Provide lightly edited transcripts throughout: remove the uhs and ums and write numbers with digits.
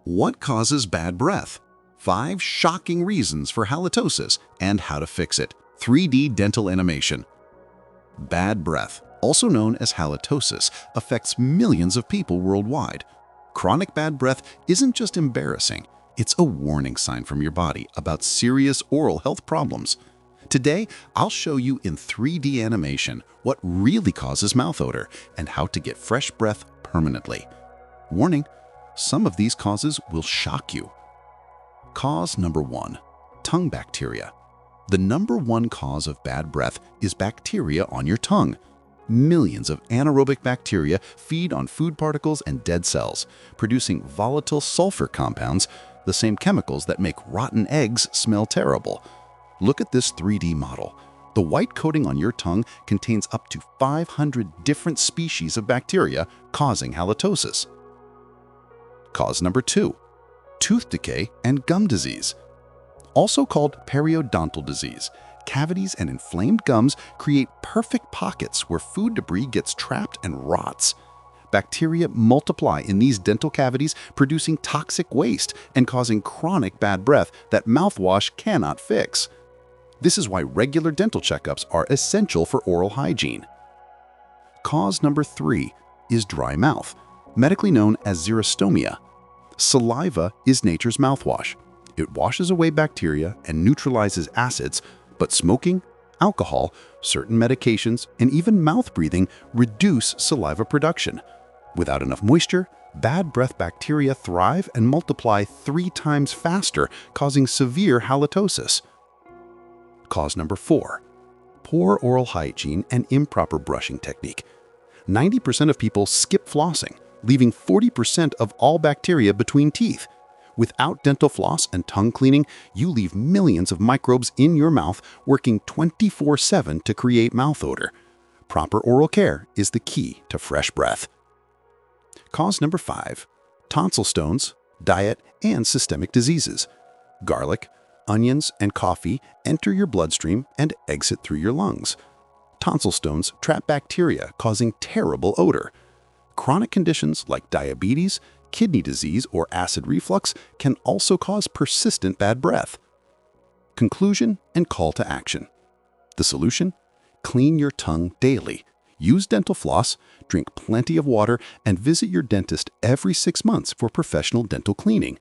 What causes bad breath? 5 shocking reasons for halitosis and how to fix it. 3D dental animation. Bad breath, also known as halitosis, affects millions of people worldwide. Chronic bad breath isn't just embarrassing, it's a warning sign from your body about serious oral health problems. Today, I'll show you in 3D animation what really causes mouth odor and how to get fresh breath permanently. Warning, some of these causes will shock you. Cause number 1. Tongue bacteria. The number 1 cause of bad breath is bacteria on your tongue. Millions of anaerobic bacteria feed on food particles and dead cells, producing volatile sulfur compounds, the same chemicals that make rotten eggs smell terrible. Look at this 3D model. The white coating on your tongue contains up to 500 different species of bacteria causing halitosis. Cause number 2. Tooth decay and gum disease. Also called periodontal disease, cavities and inflamed gums create perfect pockets where food debris gets trapped and rots. Bacteria multiply in these dental cavities, producing toxic waste and causing chronic bad breath that mouthwash cannot fix. This is why regular dental checkups are essential for oral hygiene. Cause number 3 is dry mouth, medically known as xerostomia. Saliva is nature's mouthwash. It washes away bacteria and neutralizes acids, but smoking, alcohol, certain medications, and even mouth breathing reduce saliva production. Without enough moisture, bad breath bacteria thrive and multiply 3 times faster, causing severe halitosis. Cause number 4. Poor oral hygiene and improper brushing technique. 90% of people skip flossing, leaving 40% of all bacteria between teeth. Without dental floss and tongue cleaning, you leave millions of microbes in your mouth working 24/7 to create mouth odor. Proper oral care is the key to fresh breath. Cause number 5. Tonsil stones, diet, and systemic diseases. Garlic, onions, and coffee enter your bloodstream and exit through your lungs. Tonsil stones trap bacteria, causing terrible odor. Chronic conditions like diabetes, kidney disease, or acid reflux can also cause persistent bad breath. Conclusion and call to action. The solution? Clean your tongue daily. Use dental floss, drink plenty of water, and visit your dentist every 6 months for professional dental cleaning.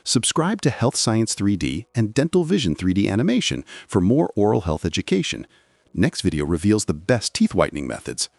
Subscribe to Health Science 3D and Dental Vision 3D animation for more oral health education. Next video reveals the best teeth whitening methods.